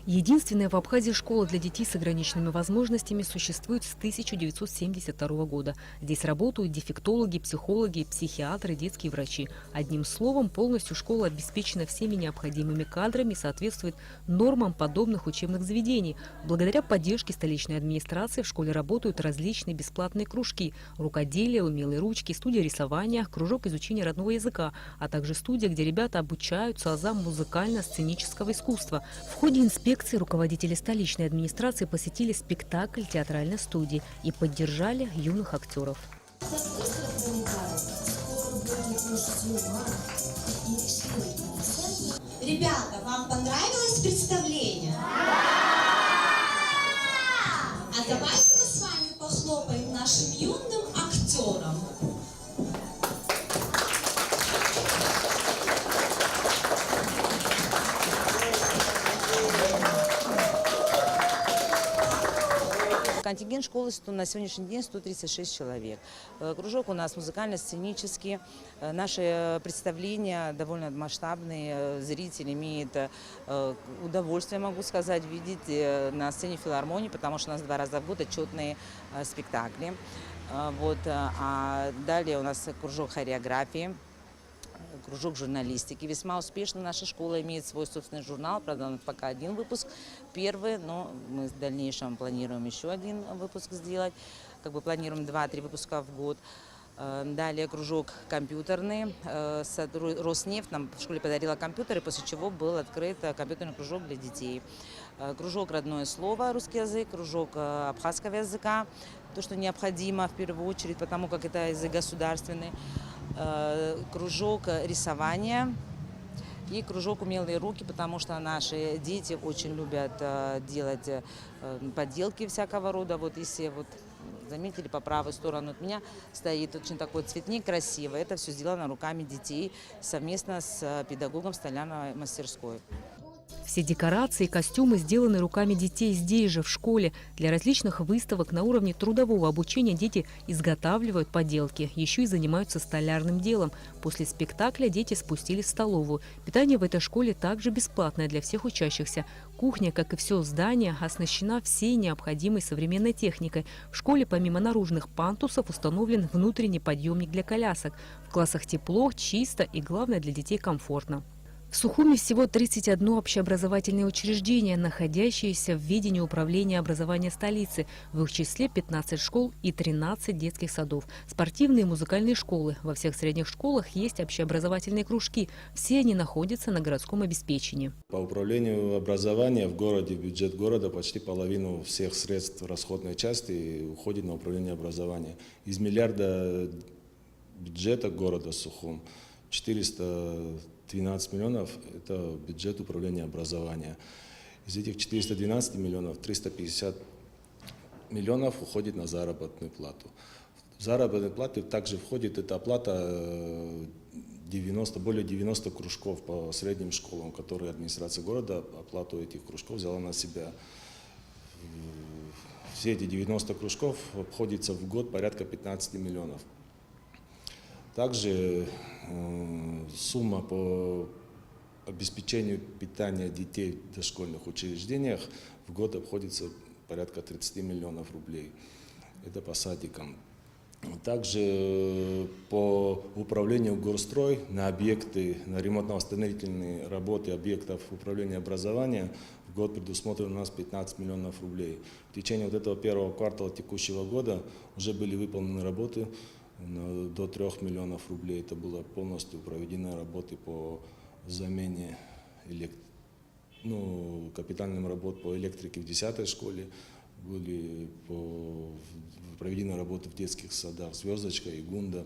Единственная в Абхазии школа для детей с ограниченными возможностями существует с 1972 года. Здесь работают дефектологи, психологи, психиатры, детские врачи. Одним словом, полностью школа обеспечена всеми необходимыми кадрами и соответствует нормам подобных учебных заведений. Благодаря поддержке столичной администрации в школе работают различные бесплатные кружки: рукоделие, умелые ручки, студия рисования, кружок изучения родного языка, а также студия, где ребята обучаются азам музыкально-сценического искусства. В ходе инспекции руководители столичной администрации посетили спектакль театральной студии и поддержали юных актеров. Ребята, вам понравилось представление? А давайте мы с вами похлопаем нашим юным актерам. Контингент школы на сегодняшний день 136 человек. Кружок у нас музыкально-сценический. Наши представления довольно масштабные. Зритель имеет удовольствие, могу сказать, видеть на сцене филармонии, потому что у нас 2 раза в год отчетные спектакли. А далее у нас кружок хореографии, кружок журналистики. Весьма успешно наша школа имеет свой собственный журнал. Правда, пока 1 выпуск, первый, но мы в дальнейшем планируем еще 1 выпуск сделать. Планируем 2-3 выпуска в год. Далее кружок компьютерный. Роснефть нам в школе подарила компьютеры, после чего был открыт компьютерный кружок для детей. Кружок родное слово, русский язык, кружок абхазского языка, то, что необходимо в первую очередь, потому как это язык государственный. Кружок рисования и кружок умелые руки, потому что наши дети очень любят делать поделки всякого рода. Если заметили, по правую сторону от меня стоит очень такой цветник красивый. Это все сделано руками детей совместно с педагогом столярной мастерской. Все декорации и костюмы сделаны руками детей здесь же, в школе. Для различных выставок на уровне трудового обучения дети изготавливают поделки, еще и занимаются столярным делом. После спектакля дети спустились в столовую. Питание в этой школе также бесплатное для всех учащихся. Кухня, как и все здание, оснащена всей необходимой современной техникой. В школе помимо наружных пандусов установлен внутренний подъемник для колясок. В классах тепло, чисто и, главное, для детей комфортно. В Сухуми всего 31 общеобразовательное учреждение, находящееся в ведении управления образования столицы. В их числе 15 школ и 13 детских садов. Спортивные и музыкальные школы. Во всех средних школах есть общеобразовательные кружки. Все они находятся на городском обеспечении. По управлению образования в городе, в бюджет города почти половину всех средств расходной части уходит на управление образования. Из миллиарда бюджета города Сухум 412 миллионов – это бюджет управления образования. Из этих 412 миллионов 350 миллионов уходит на заработную плату. В заработную плату также входит эта оплата более 90 кружков по средним школам, которые администрация города оплату этих кружков взяла на себя. Все эти 90 кружков обходится в год порядка 15 миллионов. Также сумма по обеспечению питания детей в дошкольных учреждениях в год обходится порядка 30 миллионов рублей. Это по садикам. Также по управлению горстрой на объекты, на ремонтно-восстановительные работы объектов управления образования в год предусмотрено у нас 15 миллионов рублей. В течение этого первого квартала текущего года уже были выполнены работы до 3 миллионов рублей. Это было полностью проведены работы по замене капитальным работ по электрике в 10-й школе. Были проведены работы в детских садах «Звездочка» и «Гунда».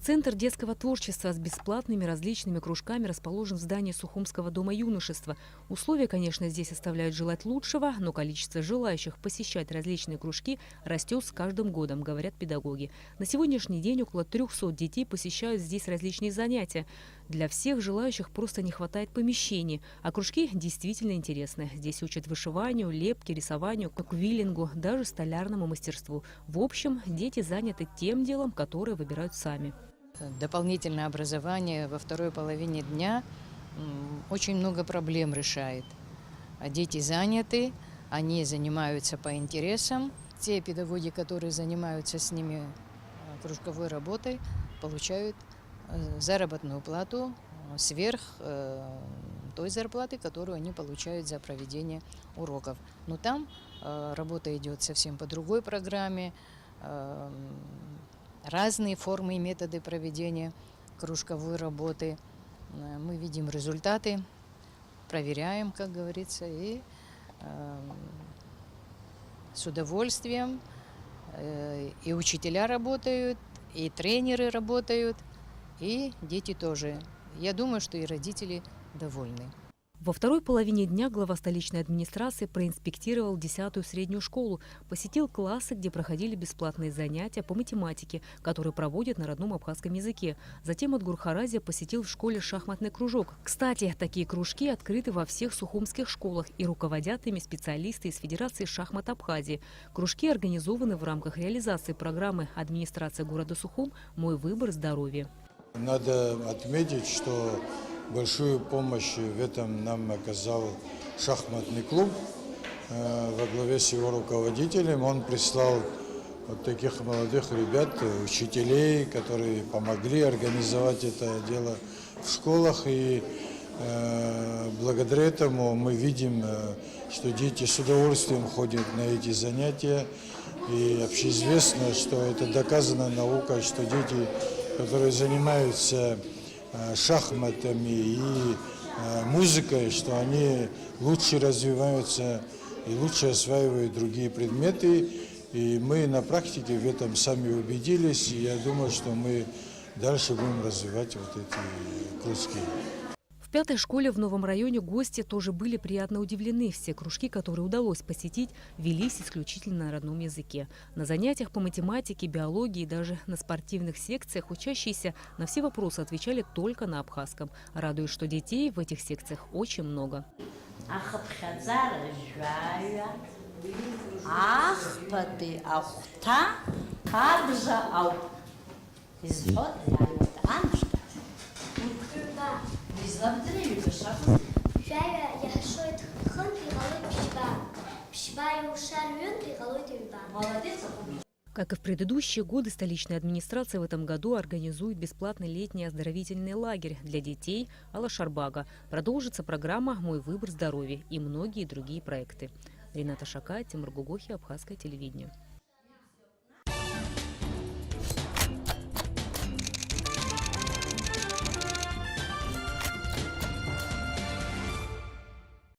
Центр детского творчества с бесплатными различными кружками расположен в здании Сухумского дома юношества. Условия, конечно, здесь оставляют желать лучшего, но количество желающих посещать различные кружки растет с каждым годом, говорят педагоги. На сегодняшний день около 300 детей посещают здесь различные занятия. Для всех желающих просто не хватает помещений, а кружки действительно интересны. Здесь учат вышиванию, лепке, рисованию, квиллингу, даже столярному мастерству. В общем, дети заняты тем делом, которое выбирают сами. Дополнительное образование во второй половине дня очень много проблем решает. дети заняты, они занимаются по интересам. Те педагоги, которые занимаются с ними кружковой работой, получают заработную плату сверх той зарплаты, которую они получают за проведение уроков. Но там работа идет совсем по другой программе, разные формы и методы проведения кружковой работы. Мы видим результаты, проверяем, как говорится, и с удовольствием и учителя работают, и тренеры работают, и дети тоже. Я думаю, что и родители довольны. Во второй половине дня глава столичной администрации проинспектировал 10-ю среднюю школу, посетил классы, где проходили бесплатные занятия по математике, которые проводят на родном абхазском языке. Затем от Гурхаразия посетил в школе шахматный кружок. Кстати, такие кружки открыты во всех сухумских школах и руководят ими специалисты из Федерации шахмат Абхазии. Кружки организованы в рамках реализации программы администрации города Сухум «Мой выбор здоровья». Надо отметить, что большую помощь в этом нам оказал шахматный клуб во главе с его руководителем. Он прислал вот таких молодых ребят, учителей, которые помогли организовать это дело в школах. И благодаря этому мы видим, что дети с удовольствием ходят на эти занятия. И общеизвестно, что это доказано наукой, что дети, которые занимаются шахматами и музыкой, что они лучше развиваются и лучше осваивают другие предметы. И мы на практике в этом сами убедились. И я думаю, что мы дальше будем развивать вот эти кружки. В 5-й школе в новом районе гости тоже были приятно удивлены. Все кружки, которые удалось посетить, велись исключительно на родном языке. На занятиях по математике, биологии и даже на спортивных секциях учащиеся на все вопросы отвечали только на абхазском. Радует, что детей в этих секциях очень много. Как и в предыдущие годы, столичная администрация в этом году организует бесплатный летний оздоровительный лагерь для детей Алашарбага. Продолжится программа «Мой выбор здоровья» и многие другие проекты. Рената Шака, Тимур Гугохи, Абхазское телевидение.